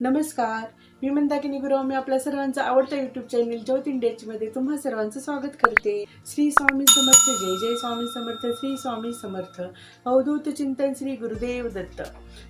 नमस्कार, मी मंदाकिनी गुरव. मी आपल्या सर्वांचा आवडता युट्यूब चॅनल ज्योत इंडियामध्ये तुम्हा सर्वांचं स्वागत करते. श्री स्वामी समर्थ. जय जय स्वामी समर्थ. श्री स्वामी समर्थ. अवधूत चिंतन श्री गुरुदेव दत्त.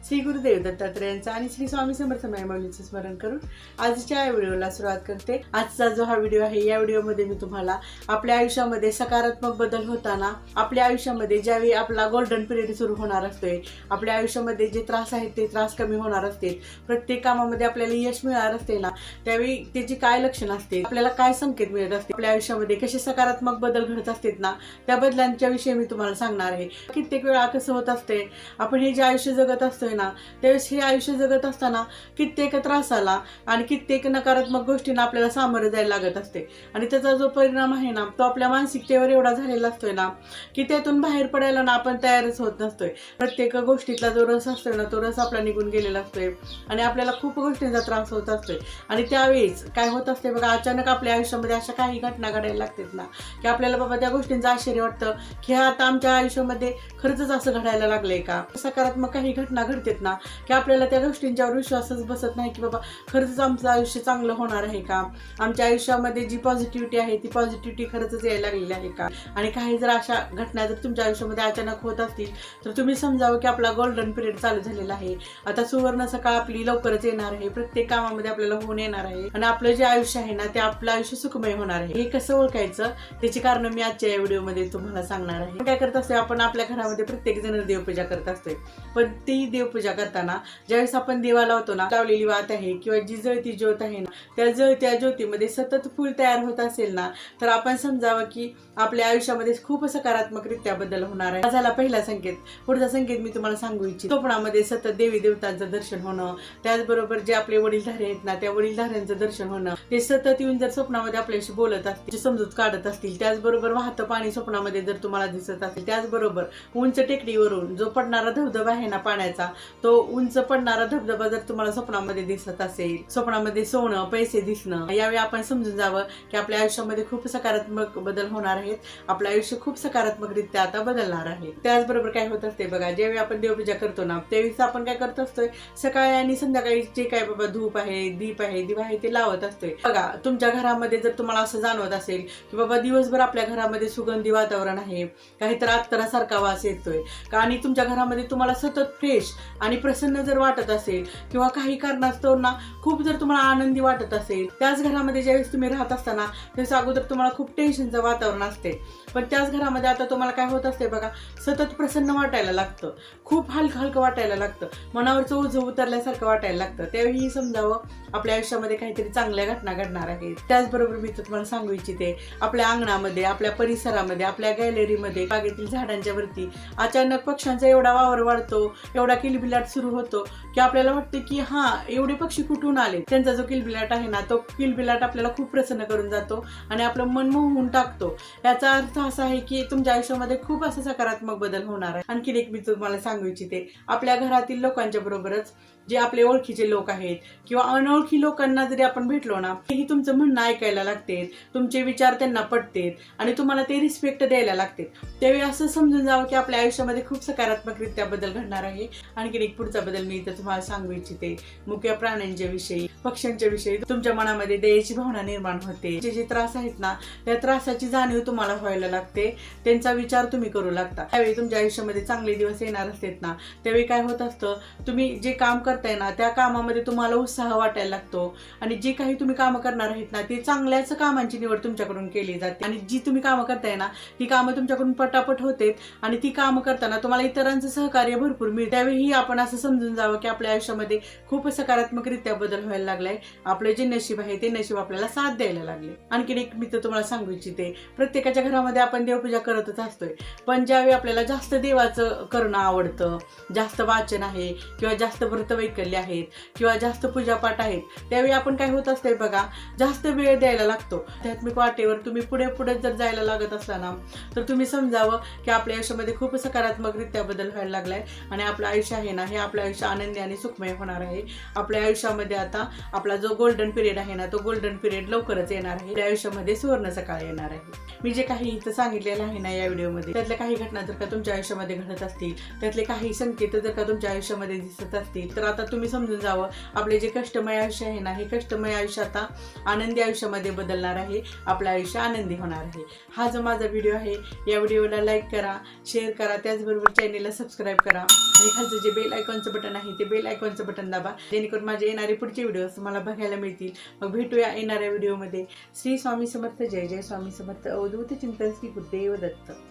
श्री गुरुदेव दत्तात्रयांचा आणि श्री स्वामी समर्थ मायमौलीचं स्मरण करून आजच्या या व्हिडिओला सुरुवात करते. आजचा जो हा व्हिडिओ आहे, या व्हिडिओमध्ये मी तुम्हाला आपल्या आयुष्यामध्ये सकारात्मक बदल होताना, आपल्या आयुष्यामध्ये ज्यावेळी आपला गोल्डन पिरियड सुरू होणार असतोय, आपल्या आयुष्यामध्ये जे त्रास आहेत ते त्रास कमी होणार असतील, प्रत्येक कामामध्ये आपल्याला यश मिळणार असते ना, त्यावेळी त्याची काय लक्षणं असते, आपल्याला काय संकेत मिळत असते, आपल्या आयुष्यामध्ये कसे सकारात्मक बदल घडत असतात ना, त्या बदलांच्या विषयी मी तुम्हाला सांगणार आहे. कित्येक वेळा कसं होत असते, आपण हे जे आयुष्य जगत असतोय ना, त्यावेळेस हे आयुष्य जगत असताना कित्येक त्रासाला आणि कित्येक नकारात्मक गोष्टींना आपल्याला सामोरे जायला लागत असते आणि त्याचा जो परिणाम आहे ना, तो आपल्या मानसिकतेवर एवढा झालेला असतोय ना की त्यातून बाहेर पडायला ना आपण तयारच होत नसतोय. प्रत्येक गोष्टीतला जो रस असतोय ना, तो रस आपला निघून गेलेला असतोय आणि आपल्याला खूप गोष्टींचा त्रास होत असतोय. आणि त्यावेळेस काय होत असते बघा, अचानक आपल्या आयुष्यामध्ये अशा काही घटना घडायला लागतात ना की आपल्याला बाबा त्या गोष्टींचं आश्चर्य वाटतं की आता आमच्या आयुष्यामध्ये खरंच असं घडायला लागलंय का. सकारात्मक काही घटना घडतात ना की आपल्याला त्या गोष्टींच्यावर विश्वासच बसत नाही की बाबा खरंच आमचं आयुष्य चांगलं होणार आहे का, आमच्या आयुष्यामध्ये जी पॉझिटिव्हिटी आहे ती पॉझिटिव्हिटी खरंच यायला लागलेली आहे का. आणि काही जर अशा घटना जर तुमच्या आयुष्यामध्ये अचानक होत असतील तर तुम्ही समजावं की आपला गोल्डन पिरियड चालू झालेला आहे. आता सुवर्ण सकाळ आपली लवकरच येणार आहे. प्रत्येक कामामध्ये आपल्याला होऊन येणार आहे आणि आपलं जे आयुष्य आहे ना, ते आपलं आयुष्य सुखमय होणार आहे. हे कसं ओळखायचं त्याची कारण मी आजच्या या व्हिडिओमध्ये तुम्हाला सांगणार आहे. काय करत असतोय आपण, आपल्या घरामध्ये प्रत्येक जण देवपूजा करत असतोय, पण ती देवपूजा करताना ज्यावेळेस आपण देवा लावतो ना, लावलेली वात आहे किंवा जी जळती ज्योत आहे ना, त्या जळत्या ज्योतीमध्ये सतत फूल तयार होत असेल ना, तर आपण समजावं की आपल्या आयुष्यामध्ये खूप सकारात्मकरित्या बदल होणार आहे. झाला पहिला संकेत. पुढचा संकेत मी तुम्हाला सांगू इच्छिते. स्वप्नामध्ये सतत देवी देवतांचं दर्शन होणं, त्याचबरोबर जे आपले वडीलधारे आहेत ना, त्या वडीलधाऱ्यांचं दर्शन होणं, ते सतत येऊन जर स्वप्नामध्ये आपल्याशी बोलत असतील, समजूत काढत असतील, त्याचबरोबर वाहतं पाणी स्वप्नामध्ये जर तुम्हाला दिसत असेल, त्याचबरोबर उंच टेकडीवरून जो पडणारा धबधबा आहे ना पाण्याचा, तो उंच पडणारा धबधबा जर तुम्हाला स्वप्नामध्ये दिसत असेल, स्वप्नामध्ये सोनं पैसे दिसणं, यावेळी आपण समजून जावं की आपल्या आयुष्यामध्ये खूप सकारात्मक बदल होणार आहेत. आपलं आयुष्य खूप सकारात्मकरित्या आता बदलणार आहे. त्याचबरोबर काय होत असते बघा, ज्यावेळी आपण देवपूजा करतो ना, त्यावेळेस आपण काय करत असतोय, सकाळी आणि संध्याकाळी जे काय बाबा धूप आहे, दीप आहे, दिवा आहे, ते लावत असतोय. बघा, तुमच्या घरामध्ये जर तुम्हाला असं जाणवत असेल की बाबा दिवसभर आपल्या घरामध्ये सुगंधी वातावरण आहे, काहीतरी अत्तरासारखा वास येतोय का, आणि तुमच्या घरामध्ये तुम्हाला सतत फ्रेश आणि प्रसन्न जर वाटत असेल किंवा काही कारणास्तव ना खूप जर तुम्हाला आनंदी वाटत असेल, त्याच घरामध्ये ज्यावेळेस तुम्ही राहत असताना त्याच्या अगोदर तुम्हाला खूप टेन्शनचं वातावरण असते, पण त्याच घरामध्ये आता तुम्हाला काय होत असते बघा, सतत प्रसन्न वाटायला लागतं, खूप हलकं हलकं वाटायला लागतं, मनावरचं ओझं उतरल्यासारखं वाटायला लागतं. त्यावेळी समजावं आपल्या आयुष्यामध्ये काहीतरी चांगल्या घटना घडणार आहेत. त्याचबरोबर मी तुम्हाला सांगू इच्छिते, आपल्या अंगणामध्ये, आपल्या परिसरामध्ये, आपल्या गॅलरीमध्ये, बागेतील झाडांच्या वरती अचानक पक्ष्यांचा एवढा वावर वाढतो, एवढा किलबिलाट सुरू होतो की आपल्याला वाटतं की हा, एवढे पक्षी कुठून आले. त्यांचा जो किलबिलाट आहे ना, तो किलबिलाट आपल्याला खूप प्रसन्न करून जातो आणि आपलं मन मोहून टाकतो. याचा अर्थ असा आहे की तुमच्या आयुष्यामध्ये खूप असा सकारात्मक बदल होणार आहे. आणखी एक मी तुम्हाला सांगू इच्छिते, आपल्या घरातील लोकांच्या बरोबरच जे आपले ओळखीचे लोक आहेत किंवा अनोळखी लोकांना जरी आपण भेटलो ना, तेही तुमचं म्हणणं ऐकायला लागते, तुमचे विचार त्यांना पटतेत आणि तुम्हाला ते रिस्पेक्ट द्यायला लागते. त्यावेळी असं समजून जावं की आपल्या आयुष्यामध्ये खूप सकारात्मकरित्या बदल घडणार आहे. आणखी एक पुढचा बदल मी इथं तुम्हाला सांगू इच्छिते. मुक्या प्राण्यांच्या विषयी, पक्ष्यांच्या विषयी तुमच्या मनामध्ये दयेची भावना निर्माण होते. जे त्रास आहेत ना, त्या त्रासाची जाणीव तुम्हाला व्हायला लागते, त्यांचा विचार तुम्ही करू लागता. त्यावेळी तुमच्या आयुष्यामध्ये चांगले दिवस येणार असतात ना, त्यावेळी काय होत असतं, तुम्ही जे काम करताय ना, त्या कामामध्ये तुम्हाला उत्साह वाटायला लागतो आणि जे काही तुम्ही कामं करणार आहेत ना, ते चांगल्याच कामांची निवड तुमच्याकडून केली जाते आणि जी तुम्ही कामं करताय ना, ती कामं तुमच्याकडून पटापट होते आणि ती कामं करताना तुम्हाला इतरांचं सहकार्य भरपूर मिळते. त्यावेळी आपण असं समजून जावं की आपल्या आयुष्यामध्ये खूप सकारात्मकरित्या बदल व्हायला लागलाय. आपलं जे नशीब आहे ते नशीब आपल्याला साथ द्यायला लागले. आणखी एक मी तुम्हाला सांगू इच्छिते, प्रत्येकाच्या घरामध्ये आपण देवपूजा करतच असतोय, पण ज्यावेळी आपल्याला जास्त देवाचं करणं आवडतं, जास्त वाचन आहे किंवा जास्त व्रतवैकल्य आहेत किंवा जास्त पूजापाठ आहेत, त्यावेळी आपण काय होत असतंय बघा, जास्त वेळ द्यायला लागतो. आध्यात्मिक वाटेवर तुम्ही पुढे पुढे जर जायला लागत असला ना, तर तुम्ही समजावं की आपल्या आयुष्यामध्ये खूप सकारात्मकरित्या बदल व्हायला लागलाय आणि आपलं आयुष्य आहे ना, हे आपलं आयुष्य आनंदी आणि सुखमय होणार आहे. आपल्या आयुष्यामध्ये आता आपला जो गोल्डन पिरियड आहे ना, तो गोल्डन पिरियड लवकरच येणार आहे. आपल्या आयुष्यामध्ये सुवर्ण सकाळ येणार आहे. मी जे काही इथं सांगितलेलं आहे ना या व्हिडिओमध्ये, त्यातल्या काही घटना जर का तुमच्या आयुष्यामध्ये घडत असतील, त्यातले काही संकेत जर का तुमच्या आयुष्यामध्ये दिसत असतील, तर आता तुम्ही समजून जावं, आपले जे कष्टमय आयुष्य आहे ना, हे कष्टमय आयुष्य आता आनंदी आयुष्यामध्ये बदलणार आहे, आपलं आयुष्य आनंदी होणार आहे. हा जो माझा व्हिडिओ आहे, या व्हिडिओला लाईक करा, शेअर करा, त्याचबरोबर चॅनेलला सबस्क्राईब करा आणि खालचं जे बेल आयकॉनचं बटन आहे ते बेल आयकॉनचं बटन दाबा, जेणेकरून माझे येणारे पुढचे व्हिडिओज तुम्हाला बघायला मिळतील. मग भेटूया येणाऱ्या व्हिडिओमध्ये. श्री स्वामी समर्थ. जय जय स्वामी समर्थ. अवधूत चिंतन. श्री गुरुदेव दत्त.